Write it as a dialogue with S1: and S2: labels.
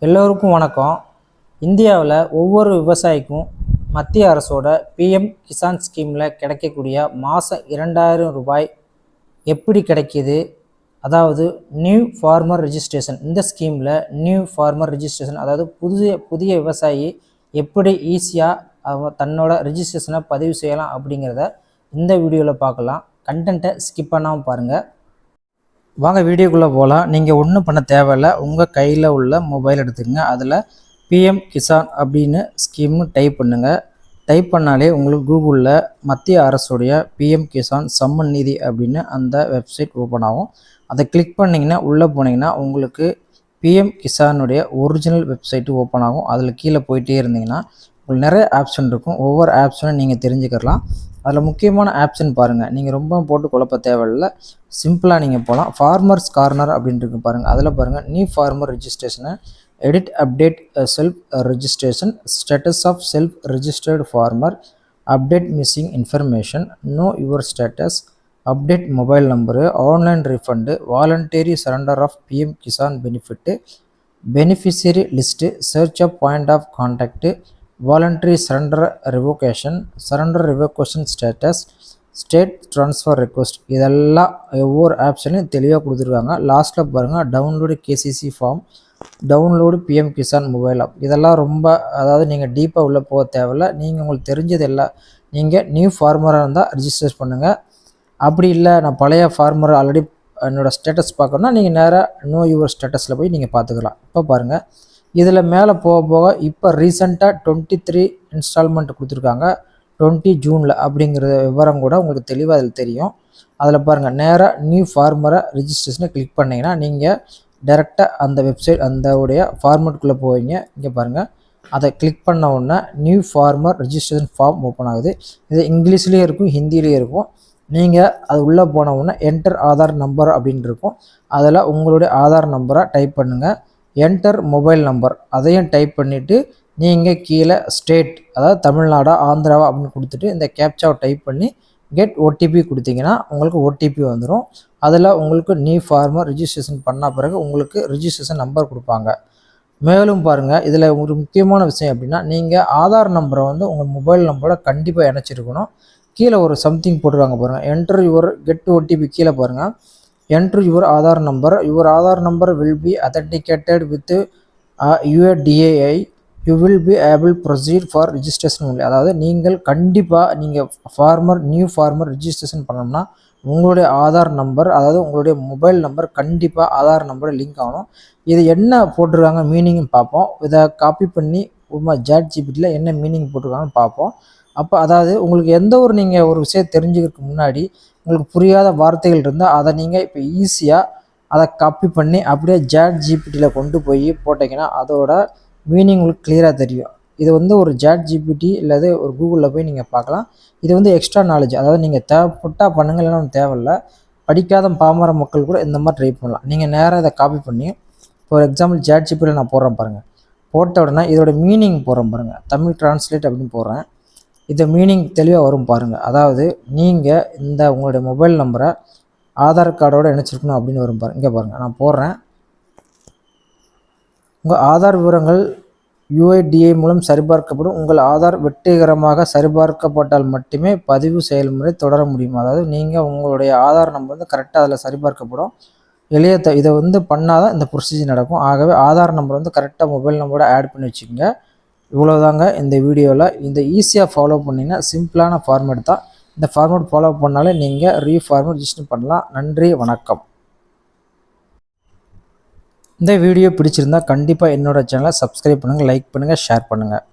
S1: எல்லோருக்கும் வணக்கம். இந்தியாவில் ஒவ்வொரு விவசாயிக்கும் மத்திய அரசோட பிஎம் கிசான் ஸ்கீமில் கிடைக்கக்கூடிய மாதம் 2000 ரூபாய் எப்படி கிடைக்கிது? அதாவது நியூ ஃபார்மர் ரெஜிஸ்ட்ரேஷன். இந்த ஸ்கீமில் நியூ ஃபார்மர் ரெஜிஸ்ட்ரேஷன், அதாவது புதிய விவசாயி எப்படி ஈஸியாக தன்னோட ரெஜிஸ்ட்ரேஷனை பதிவு செய்யலாம் அப்படிங்கிறத இந்த வீடியோவில் பார்க்கலாம். கண்டென்ட்டை ஸ்கிப் பண்ணாமல் பாருங்கள். வாங்க வீடியோக்குள்ளே போகலாம். நீங்கள் ஒன்றும் பண்ண தேவையில்லை. உங்கள் கையில் உள்ள மொபைல் எடுத்துக்கங்க. அதில் பிஎம் கிசான் அப்படின்னு ஸ்கீம்னு டைப் பண்ணுங்கள். டைப் பண்ணாலே உங்களுக்கு கூகுளில் மத்திய அரசுடைய பிஎம் கிசான் சம்மன் நிதி அப்படின்னு அந்த வெப்சைட் ஓப்பன் ஆகும். அதை கிளிக் பண்ணிங்கன்னா உள்ளே போனீங்கன்னா உங்களுக்கு பிஎம் கிசானுடைய ஒரிஜினல் வெப்சைட்டு ஓப்பன் ஆகும். அதில் கீழே போயிட்டே இருந்தீங்கன்னா உங்களுக்கு நிறைய ஆப்ஷன் இருக்கும். ஒவ்வொரு ஆப்ஷனும் நீங்கள் தெரிஞ்சுக்கலாம். அதில் முக்கியமான ஆப்ஷன் பாருங்கள். நீங்கள் ரொம்ப போட்டு குழப்ப தேவையில்லை. சிம்பிளாக நீங்கள் போகலாம். ஃபார்மர்ஸ் கார்னர் அப்படின்ட்டு பாருங்கள். அதில் பாருங்கள் நியூ ஃபார்மர் ரெஜிஸ்ட்ரேஷனை edit update self registration, status of self registered farmer, update missing information, know your status, update mobile number, online refund, voluntary surrender of PM Kisan benefit, beneficiary list, search of point of contact, voluntary surrender revocation status, state transfer request. இதெல்லாம் ஒவ்வொரு ஆப்ஷனையும் தெளிவாக கொடுத்துருக்காங்க. லாஸ்ட்டில் பாருங்கள் download KCC form, download PM Kisan mobile app. இதெல்லாம் ரொம்ப, அதாவது நீங்கள் டீப்பாக உள்ளே போக தேவையில்லை. நீங்கள் உங்களுக்கு தெரிஞ்சது எல்லாம், நீங்கள் நியூ ஃபார்மராக இருந்தால் ரிஜிஸ்டர் பண்ணுங்கள். அப்படி இல்லை நான் பழைய ஃபார்மர் ஆல்ரெடி என்னோடய ஸ்டேட்டஸ் பார்க்கணுன்னா நீங்கள் நேராக நோ யுவர் ஸ்டேட்டஸில் போய் நீங்கள் பார்த்துக்கலாம். இப்போ பாருங்கள் இதில் மேலே போக இப்போ ரீசெண்டாக 23 இன்ஸ்டால்மெண்ட் கொடுத்துருக்காங்க 20 ஜூனில் அப்படிங்கிற விவரம் கூட உங்களுக்கு தெளிவாக அதில் தெரியும். அதில் பாருங்கள் நேராக நியூ ஃபார்மரை ரிஜிஸ்ட்ரேஷனை கிளிக் பண்ணிங்கன்னா நீங்கள் டைரெக்டாக அந்த வெப்சைட் அந்த உடைய ஃபார்மேட்டுக்குள்ளே போவீங்க. இங்கே பாருங்கள் அதை கிளிக் பண்ண உடனே new farmer registration form open ஆகுது. இது இங்கிலீஷ்லேயும் இருக்கும், ஹிந்திலேயும் இருக்கும். நீங்கள் அது உள்ளே போன உடனே என்டர் ஆதார் நம்பர் அப்படின்னு இருக்கும். அதில் உங்களுடைய ஆதார் நம்பரை டைப் பண்ணுங்கள். என்டர் மொபைல் நம்பர் அதையும் டைப் பண்ணிவிட்டு நீங்கள் கீழே ஸ்டேட், அதாவது தமிழ்நாடா ஆந்திராவா அப்படின்னு கொடுத்துட்டு இந்த கேப்சாவை டைப் பண்ணி கெட் ஓடிபி கொடுத்தீங்கன்னா உங்களுக்கு ஓடிபி வந்துடும். அதில் உங்களுக்கு நியூ ஃபார்மர் ரிஜிஸ்ட்ரேஷன் பண்ண பிறகு உங்களுக்கு ரிஜிஸ்ட்ரேஷன் நம்பர் கொடுப்பாங்க. மேலும் பாருங்கள் இதில் ஒரு முக்கியமான விஷயம் அப்படின்னா நீங்கள் ஆதார் நம்பரை உங்கள் மொபைல் நம்பரோட கண்டிப்பாக இணைச்சிருக்கணும். கீழே ஒரு சம்திங் போட்டுருவாங்க பாருங்கள், என்டர் யுவர் கெட் ஓடிபி. கீழே பாருங்கள் enter your Aadhaar number will be authenticated with UIDAI, you will be able proceed for registration only. அதாவது நீங்கள் கண்டிப்பாக நீங்கள் நியூ ஃபார்மர் ரிஜிஸ்ட்ரேஷன் பண்ணோம்னா உங்களுடைய ஆதார் நம்பர், அதாவது உங்களுடைய மொபைல் நம்பர் கண்டிப்பாக ஆதார் நம்பரை லிங்க் ஆகணும். இது என்ன போட்டிருக்காங்க மீனிங்னு பார்ப்போம். இதை காப்பி பண்ணி ChatGPTயில் என்ன மீனிங் போட்டிருக்காங்கன்னு பார்ப்போம். அப்போ அதாவது உங்களுக்கு எந்த ஒரு நீங்கள் ஒரு விஷயம் தெரிஞ்சுக்கிறதுக்கு முன்னாடி உங்களுக்கு புரியாத வார்த்தைகள் இருந்தால் அதை நீங்கள் இப்போ ஈஸியாக அதை காப்பி பண்ணி அப்படியே ChatGPTயில் கொண்டு போய் போட்டிங்கன்னா அதோட மீனிங் உங்களுக்கு கிளியராக தெரியும். இது ஒரு ChatGPT இல்லது ஒரு கூகுளில் போய் நீங்கள் பார்க்கலாம். இது எக்ஸ்ட்ரா நாலேஜ், அதாவது நீங்கள் தேவைப்பட்டால் பண்ணுங்கள், இல்லைன்னா தேவையில்லை. படிக்காத பாமர மக்கள் கூட இந்த மாதிரி ட்ரை பண்ணலாம். நீங்கள் நேராக இதை காப்பி பண்ணி ஃபார் எக்ஸாம்பிள் ChatGPTயில் நான் போடுறேன் பாருங்கள். போட்ட உடனே இதோட மீனிங் போடுறேன் பாருங்கள், தமிழ் டிரான்ஸ்லேட் அப்படின்னு போடுறேன். இந்த மீனிங் தெளிவாக வரும் பாருங்கள். அதாவது நீங்கள் இந்த உங்களுடைய மொபைல் நம்பரை ஆதார் கார்டோடு இணைச்சிருக்கணும் அப்படின்னு வரும் பாருங்கள். இங்கே பாருங்கள் நான் போடுறேன். உங்கள் ஆதார் விவரங்கள் UIDAI மூலம் சரிபார்க்கப்படும். உங்கள் ஆதார் வெற்றிகரமாக சரிபார்க்கப்பட்டால் மட்டுமே பதிவு செயல்முறை தொடர முடியும். அதாவது நீங்கள் உங்களுடைய ஆதார் நம்பர் கரெக்டாக அதில் சரிபார்க்கப்படும். இதை பண்ணால் தான் இந்த ப்ரொசீஜர் நடக்கும். ஆகவே ஆதார் நம்பர் கரெக்டாக மொபைல் நம்பரோட ஆட் பண்ணி வச்சுக்கோங்க. இவ்வளோதாங்க இந்த வீடியோவில். இந்த ஈஸியாக ஃபாலோ பண்ணிங்கன்னா சிம்பிளான ஃபார்மேட் தான். இந்த ஃபார்மேட் ஃபாலோ பண்ணாலே நீங்கள் ரீஃபார்மேட் ரெஜிஸ்டர் பண்ணலாம். நன்றி, வணக்கம். இந்த வீடியோ பிடிச்சிருந்தால் கண்டிப்பாக என்னோடய சேனலை சப்ஸ்கிரைப் பண்ணுங்கள், லைக் பண்ணுங்கள், ஷேர் பண்ணுங்கள்.